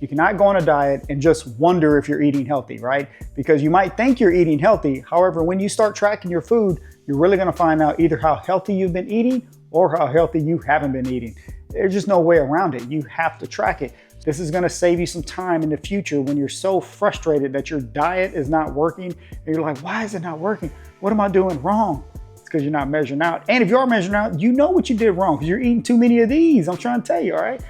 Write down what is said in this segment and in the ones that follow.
You cannot go on a diet and just wonder if you're eating healthy, right? Because you might think you're eating healthy. However, when you start tracking your food, you're really gonna find out either how healthy you've been eating or how healthy you haven't been eating. There's just no way around it. You have to track it. This is gonna save you some time in the future when you're so frustrated that your diet is not working and you're like, why is it not working? What am I doing wrong? It's because you're not measuring out. And if you are measuring out, you know what you did wrong because you're eating too many of these. I'm trying to tell you, all right?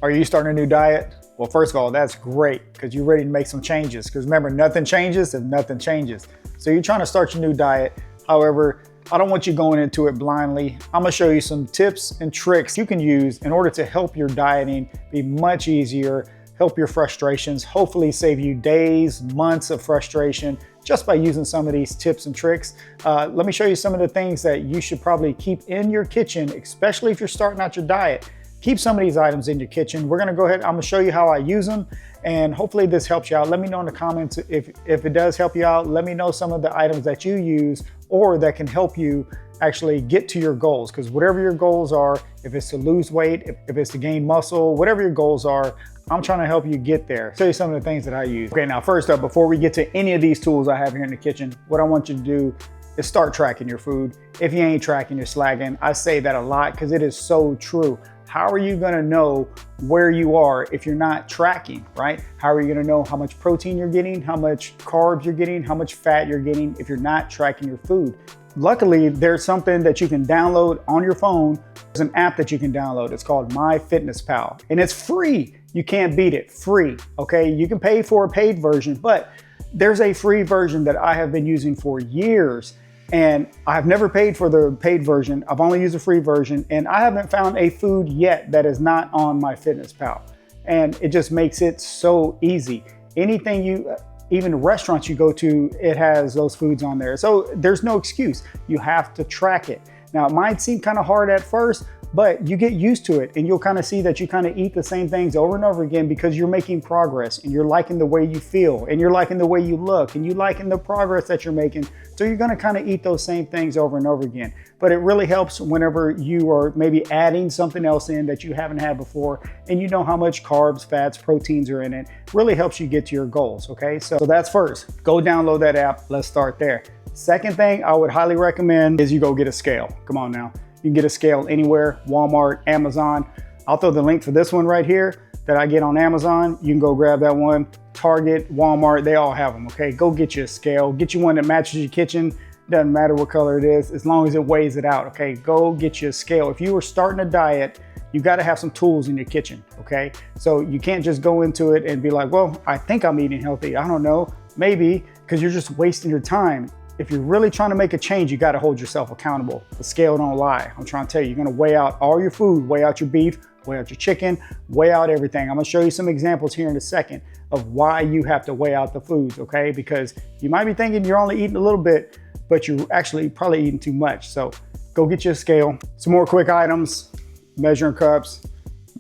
Are you starting a new diet? Well, first of all, that's great because you're ready to make some changes. Because remember, nothing changes if nothing changes. So you're trying to start your new diet. However, I don't want you going into it blindly. I'm gonna show you some tips and tricks you can use in order to help your dieting be much easier, help your frustrations, hopefully save you days, months of frustration just by using some of these tips and tricks. Let me show you some of the things that you should probably keep in your kitchen, especially if you're starting out your diet. Keep some of these items in your kitchen. We're gonna go ahead, I'm gonna show you how I use them, and hopefully this helps you out. Let me know in the comments if it does help you out. Let me know some of the items that you use or that can help you actually get to your goals, because whatever your goals are, if it's to lose weight, if it's to gain muscle, whatever your goals are, I'm trying to help you get there. Show you some of the things that I use. Okay, now first up, before we get to any of these tools I have here in the kitchen, what I want you to do is start tracking your food. If you ain't tracking, you're slacking. I say that a lot because it is so true. How are you gonna know where you are if you're not tracking, right? How are you gonna know how much protein you're getting, how much carbs you're getting, how much fat you're getting if you're not tracking your food? Luckily, there's something that you can download on your phone. There's an app that you can download. It's called MyFitnessPal, and it's free. You can't beat it, free, okay? You can pay for a paid version, but there's a free version that I have been using for years. And I've never paid for the paid version. I've only used the free version, and I haven't found a food yet that is not on MyFitnessPal. And it just makes it so easy. Anything even restaurants you go to, it has those foods on there. So there's no excuse. You have to track it. Now, it might seem kind of hard at first, but you get used to it and you'll kind of see that you kind of eat the same things over and over again because you're making progress and you're liking the way you feel and you're liking the way you look and you liking the progress that you're making. So you're gonna kind of eat those same things over and over again. But it really helps whenever you are maybe adding something else in that you haven't had before and you know how much carbs, fats, proteins are in it. Really helps you get to your goals, okay? So that's first. Go download that app. Let's start there. Second thing I would highly recommend is you go get a scale. Come on now. You can get a scale anywhere, Walmart, Amazon. I'll throw the link for this one right here that I get on Amazon. You can go grab that one. Target, Walmart, they all have them, okay? Go get you a scale. Get you one that matches your kitchen. Doesn't matter what color it is, as long as it weighs it out, okay? Go get you a scale. If you are starting a diet, you gotta have some tools in your kitchen, okay? So you can't just go into it and be like, well, I think I'm eating healthy. I don't know, maybe, because you're just wasting your time. If you're really trying to make a change, you gotta hold yourself accountable. The scale don't lie. I'm trying to tell you, you're gonna weigh out all your food, weigh out your beef, weigh out your chicken, weigh out everything. I'm gonna show you some examples here in a second of why you have to weigh out the foods, okay? Because you might be thinking you're only eating a little bit, but you're actually probably eating too much. So go get you a scale. Some more quick items, measuring cups,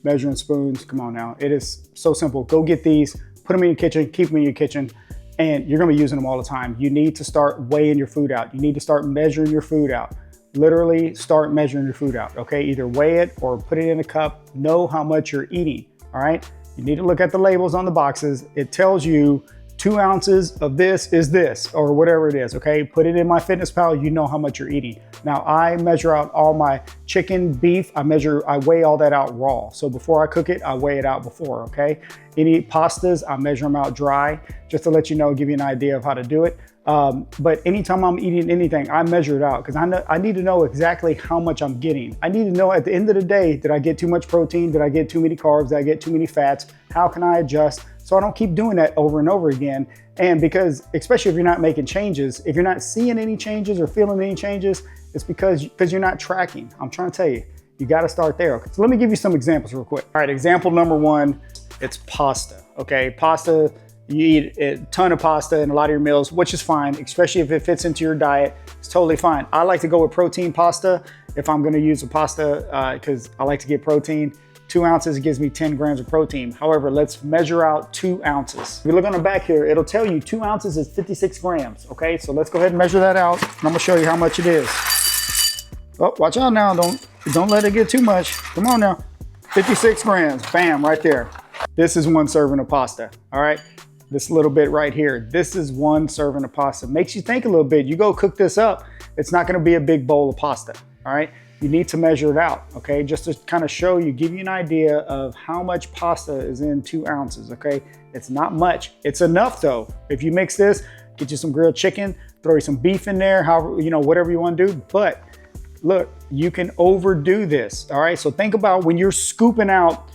measuring spoons. Come on now, it is so simple. Go get these, put them in your kitchen, keep them in your kitchen, and you're gonna be using them all the time. You need to start weighing your food out. You need to start measuring your food out. Literally start measuring your food out, okay? Either weigh it or put it in a cup. Know how much you're eating, all right? You need to look at the labels on the boxes. It tells you 2 ounces of this is this, or whatever it is, okay? Put it in MyFitnessPal, you know how much you're eating. Now, I measure out all my chicken, beef, I weigh all that out raw. So before I cook it, I weigh it out before, okay? Any pastas, I measure them out dry, just to let you know, give you an idea of how to do it. But anytime I'm eating anything, I measure it out because I need to know exactly how much I'm getting. I need to know at the end of the day, did I get too much protein? Did I get too many carbs? Did I get too many fats? How can I adjust? So I don't keep doing that over and over again. And because, especially if you're not making changes, if you're not seeing any changes or feeling any changes, it's because you're not tracking. I'm trying to tell you, you got to start there. So let me give you some examples real quick. All right, example number one, it's pasta, okay? Pasta, you eat a ton of pasta in a lot of your meals, which is fine, especially if it fits into your diet. It's totally fine. I like to go with protein pasta if I'm gonna use a pasta because I like to get protein. 2 ounces gives me 10 grams of protein. However, let's measure out 2 ounces. If you look on the back here, it'll tell you 2 ounces is 56 grams, okay? So let's go ahead and measure that out. And I'm gonna show you how much it is. Oh, watch out now, don't let it get too much. Come on now, 56 grams, bam, right there. This is one serving of pasta, all right? This little bit right here, this is one serving of pasta. Makes you think a little bit. You go cook this up, it's not gonna be a big bowl of pasta, all right? You need to measure it out, okay? Just to kind of show you, give you an idea of how much pasta is in 2 ounces, okay? It's not much. It's enough though. If you mix this, get you some grilled chicken, throw you some beef in there, however, you know, whatever you want to do. But look, you can overdo this, all right? So think about when you're scooping out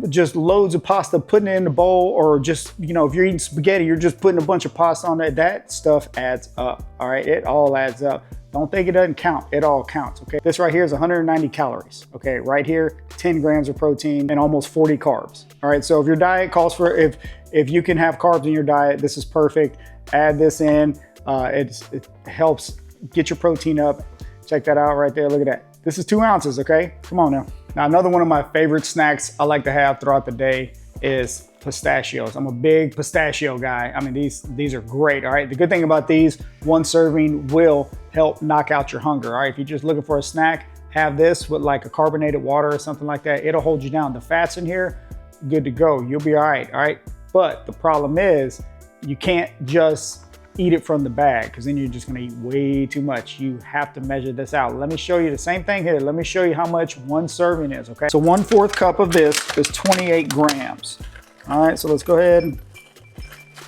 just loads of pasta, putting it in the bowl, or just, you know, if you're eating spaghetti, you're just putting a bunch of pasta on there. That stuff adds up, all right? It all adds up. Don't think it doesn't count. It all counts, okay? This right here is 190 calories, okay? Right here, 10 grams of protein and almost 40 carbs, all right? So if your diet calls for, if you can have carbs in your diet, this is perfect. Add this in. It helps get your protein up. Check that out right there. Look at that. This is 2 ounces, okay? Come on now. Now, another one of my favorite snacks I like to have throughout the day is pistachios. I'm a big pistachio guy. I mean, these are great, all right? The good thing about these, one serving will help knock out your hunger, all right? If you're just looking for a snack, have this with like a carbonated water or something like that. It'll hold you down. The fat's in here, good to go. You'll be all right? But the problem is you can't just eat it from the bag, because then you're just gonna eat way too much. You have to measure this out. Let me show you the same thing here. Let me show you how much one serving is, okay? So 1/4 cup of this is 28 grams. All right, so let's go ahead and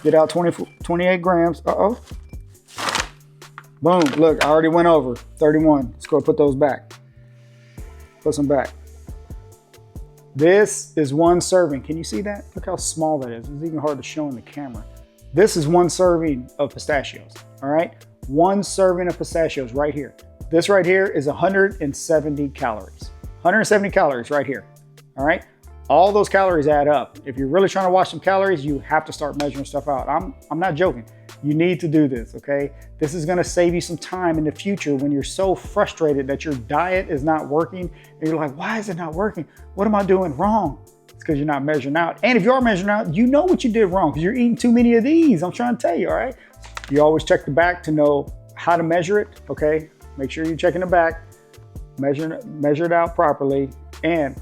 get out 28 grams. Uh-oh. Boom, look, I already went over 31. Let's go put those back. Put some back. This is one serving. Can you see that? Look how small that is. It's even hard to show in the camera. This is one serving of pistachios, all right? One serving of pistachios right here. This right here is 170 calories. 170 calories right here, all right? All those calories add up. If you're really trying to watch some calories, you have to start measuring stuff out. I'm not joking. You need to do this, okay? This is gonna save you some time in the future when you're so frustrated that your diet is not working and you're like, why is it not working? What am I doing wrong? It's because you're not measuring out. And if you are measuring out, you know what you did wrong because you're eating too many of these. I'm trying to tell you, all right? You always check the back to know how to measure it, okay? Make sure you're checking the back, measure it out properly, and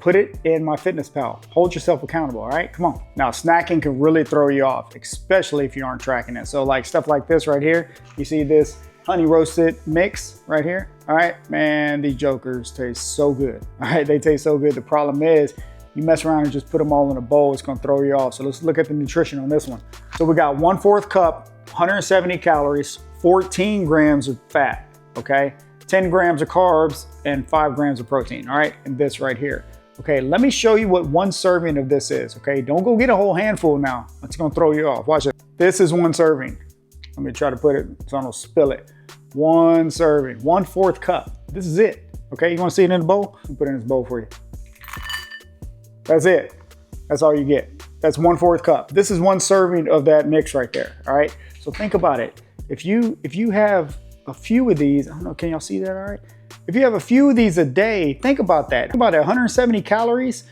put it in MyFitnessPal. Hold yourself accountable, all right? Come on. Now, snacking can really throw you off, especially if you aren't tracking it. So like stuff like this right here, you see this honey roasted mix right here, all right? Man, these jokers taste so good, all right? They taste so good. The problem is you mess around and just put them all in a bowl, it's gonna throw you off. So let's look at the nutrition on this one. So we got 1/4 cup, 170 calories, 14 grams of fat, okay? 10 grams of carbs and 5 grams of protein, all right? And this right here. Okay, let me show you what one serving of this is, okay? Don't go get a whole handful now. It's gonna throw you off. Watch it. This is one serving. Let me try to put it so I don't spill it. One serving, 1/4 cup. This is it, okay? You wanna see it in the bowl? I'll put it in this bowl for you. That's it. That's all you get. That's 1/4 cup. This is one serving of that mix right there, all right? So think about it. If you have a few of these, I don't know, can y'all see that all right? If you have a few of these a day, think about that. Think about it, 170 calories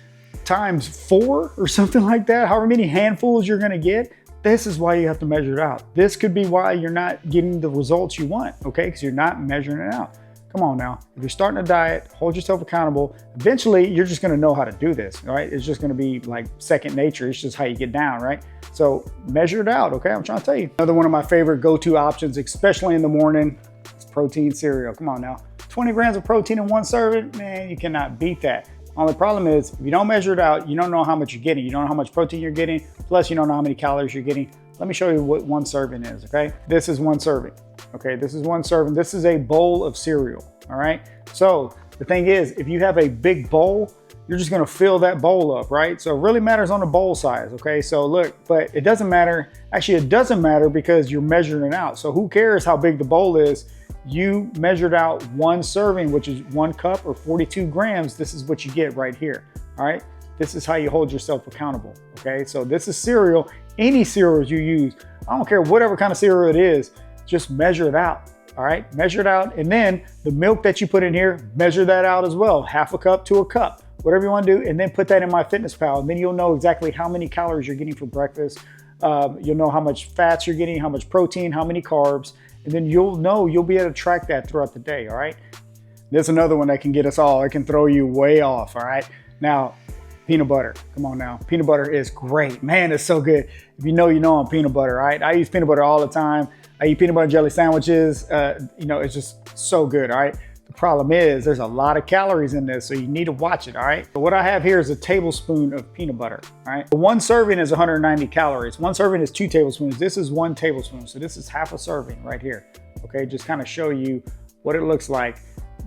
times 4 or something like that, however many handfuls you're gonna get. This is why you have to measure it out. This could be why you're not getting the results you want, okay? Because you're not measuring it out. Come on now, if you're starting a diet, hold yourself accountable. Eventually, you're just gonna know how to do this, all right? It's just gonna be like second nature. It's just how you get down, right? So measure it out, okay? I'm trying to tell you. Another one of my favorite go-to options, especially in the morning, is protein cereal. Come on now. 20 grams of protein in one serving, man, you cannot beat that. Only problem is, if you don't measure it out, you don't know how much you're getting. You don't know how much protein you're getting, plus you don't know how many calories you're getting. Let me show you what one serving is, okay? This is one serving, okay? This is one serving. This is a bowl of cereal, all right? So the thing is, if you have a big bowl, you're just gonna fill that bowl up, right? So it really matters on the bowl size, okay? So look, but it doesn't matter. Actually, it doesn't matter because you're measuring it out. So who cares how big the bowl is? You measured out one serving, which is 1 cup or 42 grams. This is what you get right here, all right? This is how you hold yourself accountable, okay? So this is cereal. Any cereals you use, I don't care whatever kind of cereal it is, just measure it out, all right? Measure it out, and then the milk that you put in here, measure that out as well, 1/2 cup to a cup, whatever you want to do, and then put that in MyFitnessPal, and then you'll know exactly how many calories you're getting for breakfast. You'll know how much fats you're getting, how much protein, how many carbs, and then you'll be able to track that throughout the day, all right? There's another one that can get us all. It can throw you way off, all right? Now, peanut butter. Come on now, peanut butter is great. Man, it's so good. If you know on peanut butter, right? I use peanut butter all the time. I eat peanut butter and jelly sandwiches. You know, it's just so good, all right? The problem is there's a lot of calories in this, so you need to watch it, all right? So what I have here is a tablespoon of peanut butter, all right? One serving is 190 calories. One serving is 2 tablespoons. This is 1 tablespoon, so this is half a serving right here, okay? Just kind of show you what it looks like.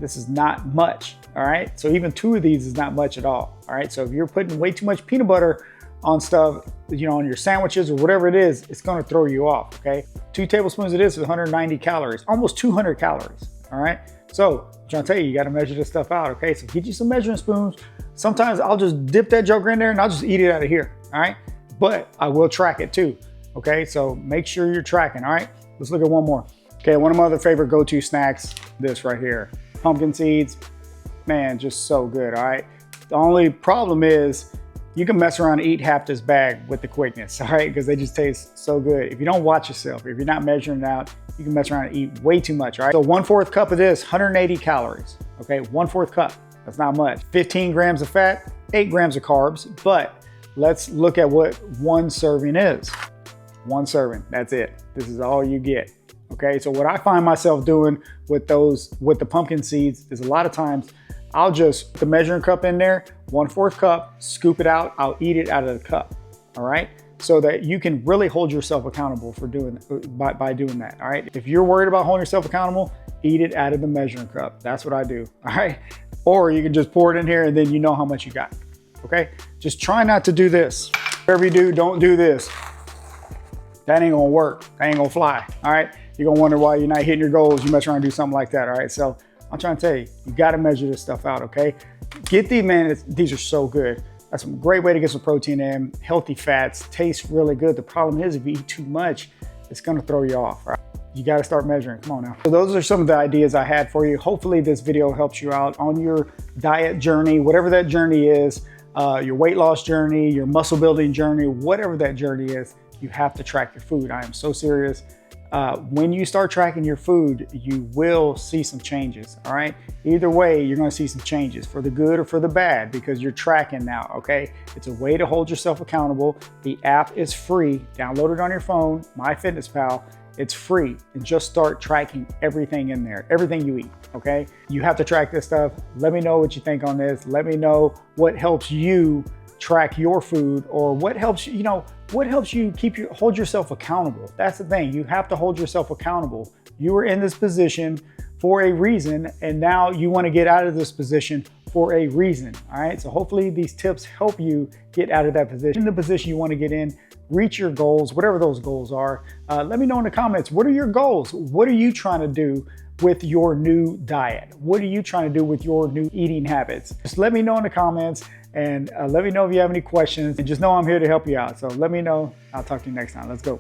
This is not much, all right? So even 2 of these is not much at all right? So if you're putting way too much peanut butter on stuff, you know, on your sandwiches or whatever it is, it's gonna throw you off, okay? 2 tablespoons of this is 190 calories, almost 200 calories, all right? So I'm trying to tell you, you gotta measure this stuff out, okay? So get you some measuring spoons. Sometimes I'll just dip that joker in there and I'll just eat it out of here, all right? But I will track it too, okay? So make sure you're tracking, all right? Let's look at one more. Okay, one of my other favorite go-to snacks, this right here. Pumpkin seeds, man, just so good, all right? The only problem is you can mess around and eat half this bag with the quickness, all right? Because they just taste so good. If you don't watch yourself, if you're not measuring it out, you can mess around and eat way too much, all right? So 1/4 cup of this, 180 calories, okay? 1/4 cup, that's not much. 15 grams of fat, 8 grams of carbs, but let's look at what 1 serving is. 1 serving, that's it. This is all you get, okay? So what I find myself doing with the pumpkin seeds is a lot of times I'll just put the measuring cup in there, 1/4 cup, scoop it out, I'll eat it out of the cup, all right? So that you can really hold yourself accountable for by doing that, all right? If you're worried about holding yourself accountable, eat it out of the measuring cup. That's what I do, all right? Or you can just pour it in here and then you know how much you got, okay? Just try not to do this. Whatever you do, don't do this. That ain't gonna work, that ain't gonna fly, all right? You're gonna wonder why you're not hitting your goals. You mess around and do something like that, all right? So I'm trying to tell you, you gotta measure this stuff out, okay? Get these, man, these are so good. That's a great way to get some protein in, healthy fats, tastes really good. The problem is if you eat too much, it's gonna throw you off, right? You gotta start measuring, come on now. So those are some of the ideas I had for you. Hopefully this video helps you out on your diet journey, whatever that journey is, your weight loss journey, your muscle building journey, whatever that journey is, you have to track your food. I am so serious. When you start tracking your food, you will see some changes, all right? Either way, you're gonna see some changes for the good or for the bad because you're tracking now, okay? It's a way to hold yourself accountable. The app is free. Download it on your phone, MyFitnessPal. It's free, and just start tracking everything in there, everything you eat, okay? You have to track this stuff. Let me know what you think on this. Let me know what helps you track your food or what helps you, what helps you hold yourself accountable. That's the thing, you have to hold yourself accountable. You were in this position for a reason, and now you want to get out of this position for a reason, all right? So hopefully these tips help you get out of that position, in the position you want to get in, reach your goals, whatever those goals are. Let me know in the comments, what are your goals? What are you trying to do with your new diet? What are you trying to do with your new eating habits? Just let me know in the comments, and let me know if you have any questions, and just know I'm here to help you out. So let me know. I'll talk to you next time. Let's go.